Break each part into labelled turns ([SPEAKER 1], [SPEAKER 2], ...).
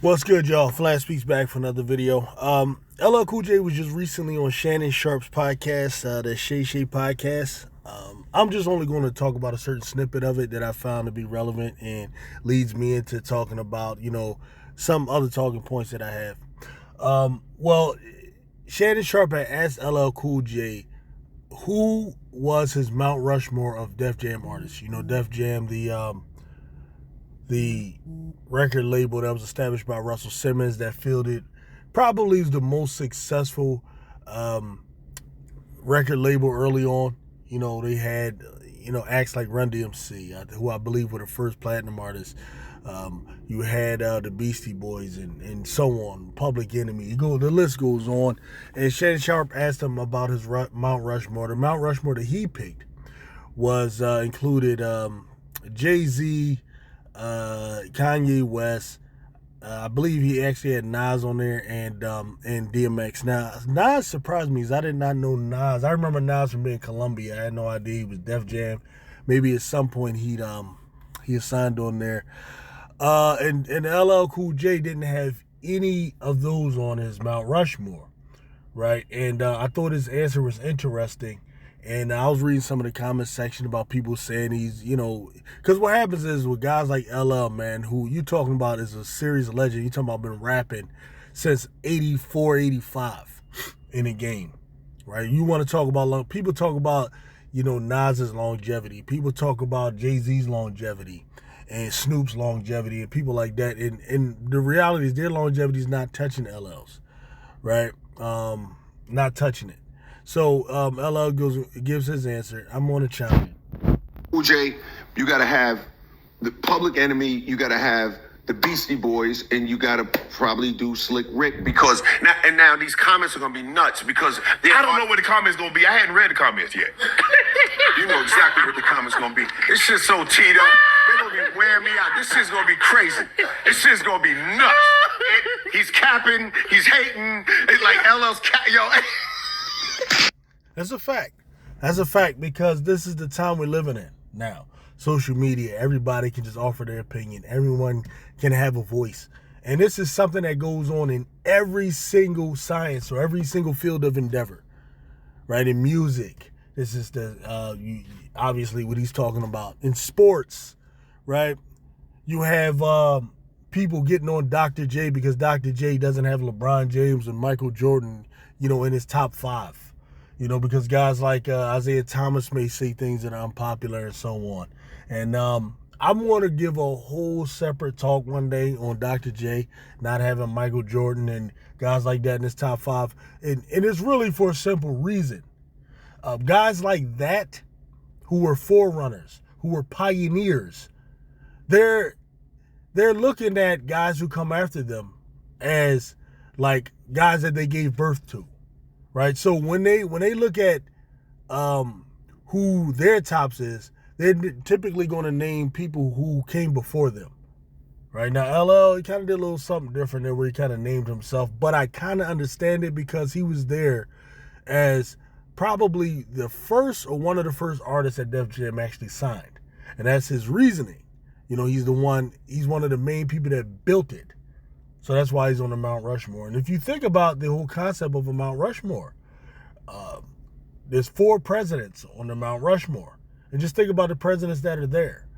[SPEAKER 1] What's good, y'all? Flash Speaks back for another video. LL Cool J was just recently on Shannon Sharpe's podcast, the Shay podcast. I'm just only going to talk about a certain snippet of it that I found to be relevant and leads me into talking about, some other talking points that I have. Well, Shannon Sharpe had asked LL Cool J who was his Mount Rushmore of Def Jam artists. Def Jam, the record label that was established by Russell Simmons that fielded probably is the most successful record label early on. They had, acts like Run DMC, who I believe were the first platinum artists. You had the Beastie Boys and so on, Public Enemy. The list goes on. And Shannon Sharpe asked him about his Mount Rushmore. The Mount Rushmore that he picked was included Jay-Z, Kanye West. I believe he actually had Nas on there and DMX. Now, Nas surprised me because I did not know Nas. I remember Nas from being Columbia. I had no idea he was Def Jam. Maybe at some point he signed on there. And LL Cool J didn't have any of those on his Mount Rushmore, right? And I thought his answer was interesting. And I was reading some of the comment section about people saying he's, because what happens is with guys like LL, man, who you talking about is a serious legend. You talking about been rapping since 84, 85 in the game, right? You want to talk about, people talk about, Nas's longevity. People talk about Jay-Z's longevity and Snoop's longevity and people like that. And the reality is their longevity is not touching LL's, right? Not touching it. So LL gives his answer. I'm on a chime in.
[SPEAKER 2] Cool J, you got to have the Public Enemy, you got to have the Beastie Boys, and you got to probably do Slick Rick because now these comments are going to be nuts because
[SPEAKER 3] I don't know what the comments going to be. I hadn't read the comments yet.
[SPEAKER 2] You know exactly what the comments going to be. This shit's so teed up. They're going to be wearing me out. This shit's going to be crazy. This shit's going to be nuts. He's capping. He's hating. It's like LL's yo.
[SPEAKER 1] That's a fact. That's a fact because this is the time we're living in now. Social media, everybody can just offer their opinion. Everyone can have a voice. And this is something that goes on in every single science or every single field of endeavor, right? In music, this is obviously what he's talking about. In sports, right? You have people getting on Dr. J because Dr. J doesn't have LeBron James and Michael Jordan, in his top 5. Because guys like Isaiah Thomas may say things that are unpopular and so on. And I'm going to give a whole separate talk one day on Dr. J not having Michael Jordan and guys like that in his top 5. And it's really for a simple reason. Guys like that who were forerunners, who were pioneers, they're looking at guys who come after them as like guys that they gave birth to. Right, so when they look at who their tops is, they're typically going to name people who came before them. Right now, LL, he kind of did a little something different there, where he kind of named himself, but I kind of understand it because he was there as probably the first or one of the first artists that Def Jam actually signed, and that's his reasoning. He's one of the main people that built it. So that's why he's on the Mount Rushmore. And if you think about the whole concept of a Mount Rushmore, there's 4 presidents on the Mount Rushmore. And just think about the presidents that are there.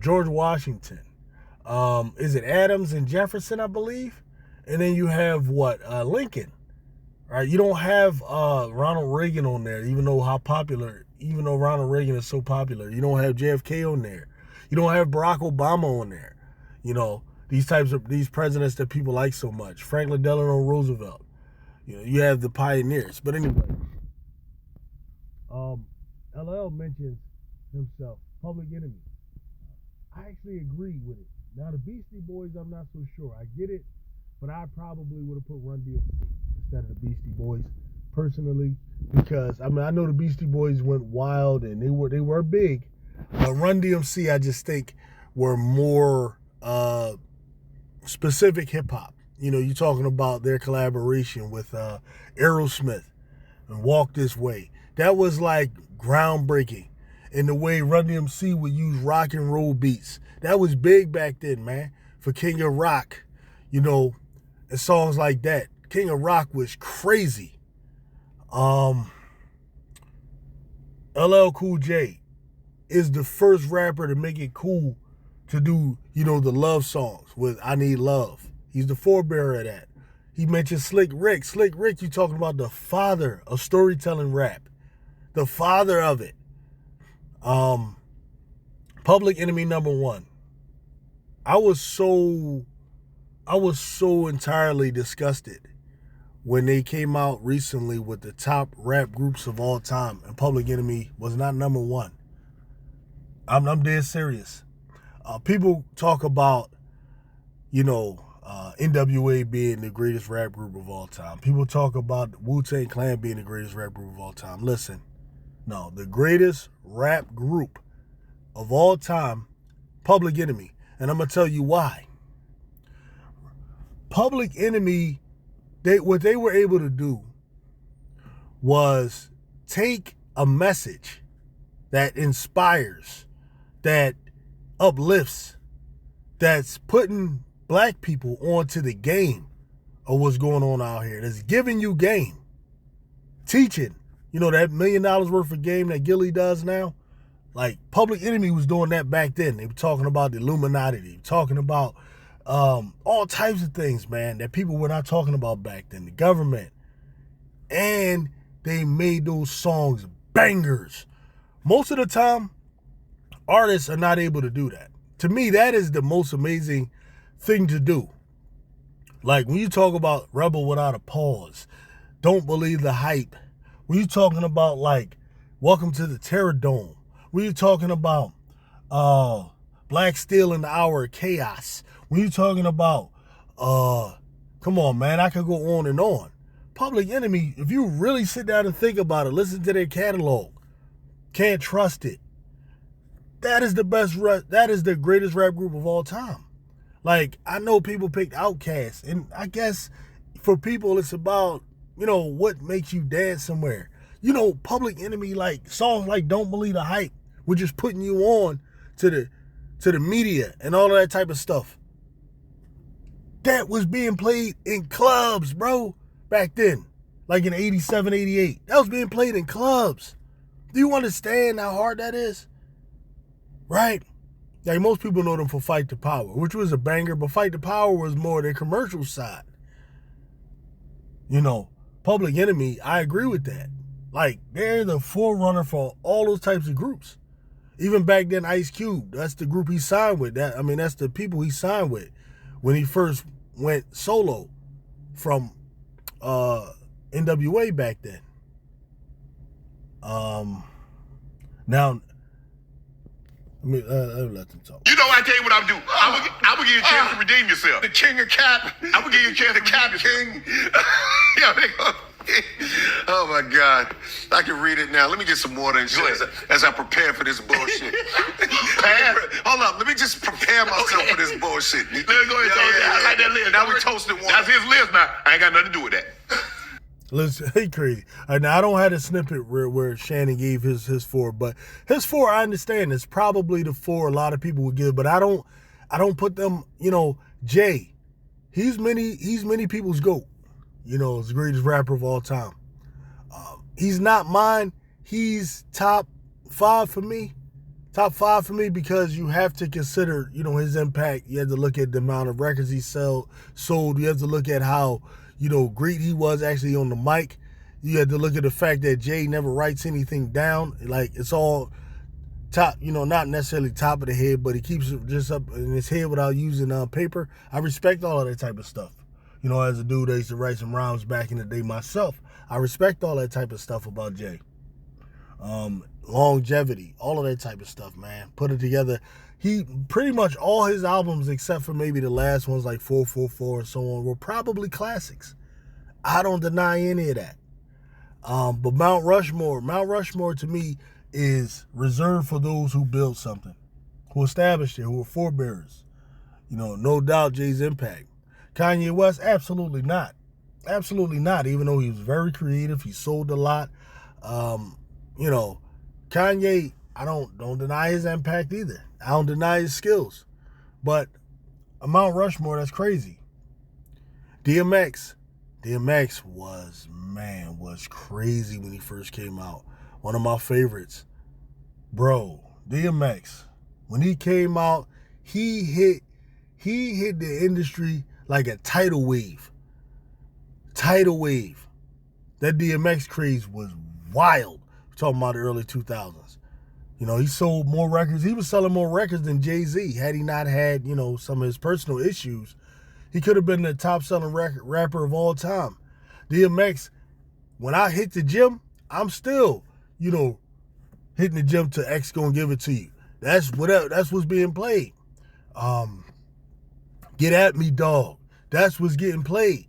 [SPEAKER 1] George Washington. Is it Adams and Jefferson, I believe? And then you have Lincoln. Right? You don't have Ronald Reagan on there, even though Ronald Reagan is so popular. You don't have JFK on there. You don't have Barack Obama on there. These presidents that people like so much. Franklin Delano Roosevelt. You have the pioneers. But anyway, LL mentions himself, Public Enemy. I actually agree with it. Now the Beastie Boys, I'm not so sure. I get it, but I probably would have put Run DMC instead of the Beastie Boys, personally, because I know the Beastie Boys went wild and they were big. Run DMC, I just think, were more specific hip hop. You're talking about their collaboration with Aerosmith and Walk This Way. That was like groundbreaking in the way Run DMC would use rock and roll beats. That was big back then, man. For King of Rock, you know, and songs like that. King of Rock was crazy. LL Cool J is the first rapper to make it cool to do, you know, the love songs with I Need Love. He's the forebearer of that. He mentioned Slick Rick. Slick Rick, you talking about the father of storytelling rap. The father of it. Public Enemy #1. I was so entirely disgusted when they came out recently with the top rap groups of all time, and Public Enemy was not #1. I'm dead serious. People talk about, you know, NWA being the greatest rap group of all time. People talk about Wu-Tang Clan being the greatest rap group of all time. Listen, no, the greatest rap group of all time, Public Enemy. And I'm going to tell you why. Public Enemy, what they were able to do was take a message that inspires, that uplifts, that's putting black people onto the game of what's going on out here, that's giving you game, teaching, you know, that $1 million worth of game that Gilly does now. Like, Public Enemy was doing that back then. They were talking about the Illuminati. They were talking about all types of things, man, that people were not talking about back then. The government. And they made those songs bangers. Most of the time, artists are not able to do that. To me, that is the most amazing thing to do. Like, when you talk about Rebel Without a Pause, Don't Believe the Hype, when you talking about, like, Welcome to the Terror Dome, when you talking about Black Steel in the Hour of Chaos, when you talking about, come on, man, I could go on and on. Public Enemy, if you really sit down and think about it, listen to their catalog, Can't Trust It. That is the best, that is the greatest rap group of all time. Like, I know people picked Outkast, and I guess for people it's about, you know, what makes you dance somewhere. You know, Public Enemy, like, songs like Don't Believe the Hype were just putting you on to the media and all of that type of stuff. That was being played in clubs, bro, back then. Like in 87, 88. That was being played in clubs. Do you understand how hard that is? Right? Like, most people know them for Fight the Power, which was a banger, but Fight the Power was more their commercial side. You know, Public Enemy, I agree with that. Like, they're the forerunner for all those types of groups. Even back then, Ice Cube, that's the group he signed with. That's the people he signed with when he first went solo from NWA back then. Now, let me let them talk.
[SPEAKER 3] You know, I tell you what I'm doing. I'm gonna give you a chance to redeem yourself.
[SPEAKER 2] The king of cap.
[SPEAKER 3] I'm gonna give you a chance
[SPEAKER 2] The
[SPEAKER 3] to
[SPEAKER 2] cap
[SPEAKER 3] redeem yourself.
[SPEAKER 2] king. Yeah, they go. Oh my God. I can read it now. Let me get some water and shit as I prepare for this bullshit. Hold up. Let me just prepare myself for this bullshit.
[SPEAKER 3] Let's go ahead and toast it. I like that list.
[SPEAKER 2] Now we toasting water.
[SPEAKER 3] That's his list now. I ain't got nothing to do with that.
[SPEAKER 1] Listen, he crazy. Now, I don't have a snippet where Shannon gave his 4, but his 4, I understand, is probably the 4 a lot of people would give, but I don't put them, you know, Jay, he's many people's GOAT. You know, he's the greatest rapper of all time. He's not mine. He's top 5 for me. Top 5 for me because you have to consider, you know, his impact. You have to look at the amount of records he sold. You have to look at how, you know, great he was actually on the mic. You have to look at the fact that Jay never writes anything down. Like, it's all top, you know, not necessarily top of the head, but he keeps it just up in his head without using paper. I respect all of that type of stuff. You know, as a dude that used to write some rhymes back in the day myself, I respect all that type of stuff about Jay. Longevity, all of that type of stuff, man. Put it together. He pretty much all his albums, except for maybe the last ones like 444 and so on, were probably classics. I don't deny any of that. But Mount Rushmore to me is reserved for those who built something, who established it, who are forebearers. You know, no doubt Jay's impact. Kanye West, absolutely not. Absolutely not. Even though he was very creative, he sold a lot. You know, Kanye, I don't deny his impact either. I don't deny his skills. But Mount Rushmore, that's crazy. DMX was crazy when he first came out. One of my favorites. Bro, DMX, when he came out, he hit the industry like a tidal wave. That DMX craze was wild. We're talking about the early 2000s. You know, he sold more records. He was selling more records than Jay-Z. Had he not had, you know, some of his personal issues, he could have been the top-selling rapper of all time. DMX, when I hit the gym, I'm still, you know, hitting the gym to X gonna give it to you. That's what's being played. Get at me, dog. That's what's getting played.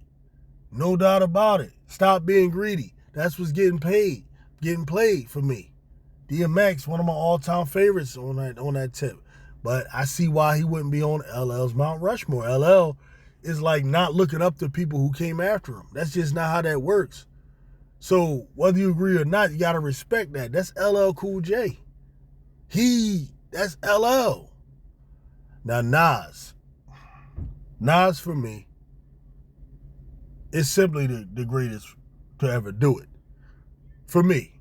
[SPEAKER 1] No doubt about it. Stop being greedy. That's what's getting played for me. DMX, one of my all-time favorites on that tip. But I see why he wouldn't be on LL's Mount Rushmore. LL is like not looking up to people who came after him. That's just not how that works. So whether you agree or not, you got to respect that. That's LL Cool J. That's LL. Now Nas for me is simply the greatest to ever do it. For me.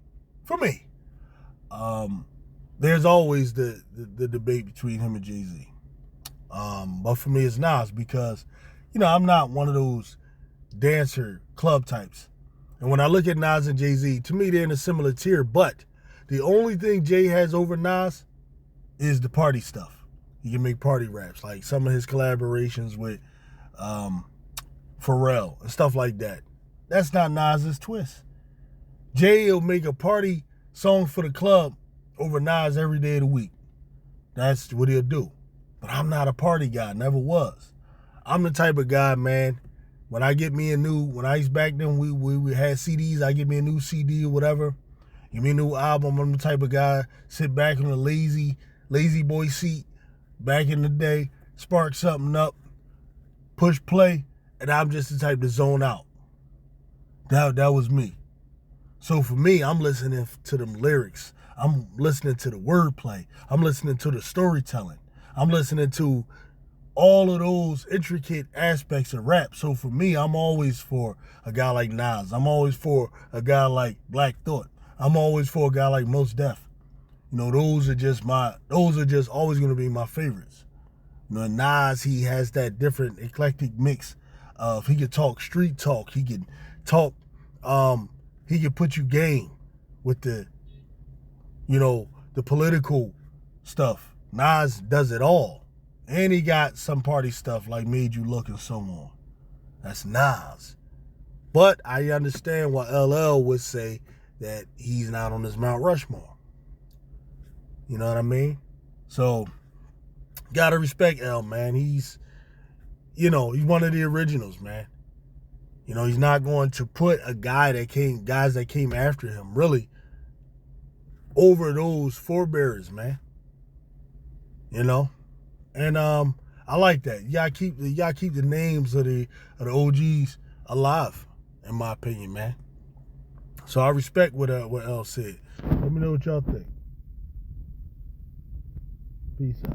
[SPEAKER 1] There's always the debate between him and Jay-Z. But for me, it's Nas because, you know, I'm not one of those dancer club types. And when I look at Nas and Jay-Z, to me, they're in a similar tier. But the only thing Jay has over Nas is the party stuff. He can make party raps, like some of his collaborations with Pharrell and stuff like that. That's not Nas's twist. Jay will make a party song for the club over Nas every day of the week. That's what he'll do. But I'm not a party guy, never was. I'm the type of guy, man, when I get me when I used back then, we had CDs, I get me a new CD or whatever, give me a new album. I'm the type of guy, sit back in a lazy boy seat back in the day, spark something up, push play, and I'm just the type to zone out. That was me. So for me, I'm listening to them lyrics. I'm listening to the wordplay. I'm listening to the storytelling. I'm listening to all of those intricate aspects of rap. So for me, I'm always for a guy like Nas. I'm always for a guy like Black Thought. I'm always for a guy like Mos Def. You know, those are just always going to be my favorites. You know, Nas, he has that different eclectic mix of, he could talk street talk. He could talk, he could put you game with the, you know, the political stuff. Nas does it all. And he got some party stuff like Made You Look and so on. That's Nas. But I understand why LL would say that he's not on his Mount Rushmore. You know what I mean? So, gotta respect L, man. He's one of the originals, man. You know, he's not going to put guys that came after him, really, over those forebears, man. You know? And I like that. You gotta keep the names of the OGs alive, in my opinion, man. So I respect what L said. Let me know what y'all think. Peace out.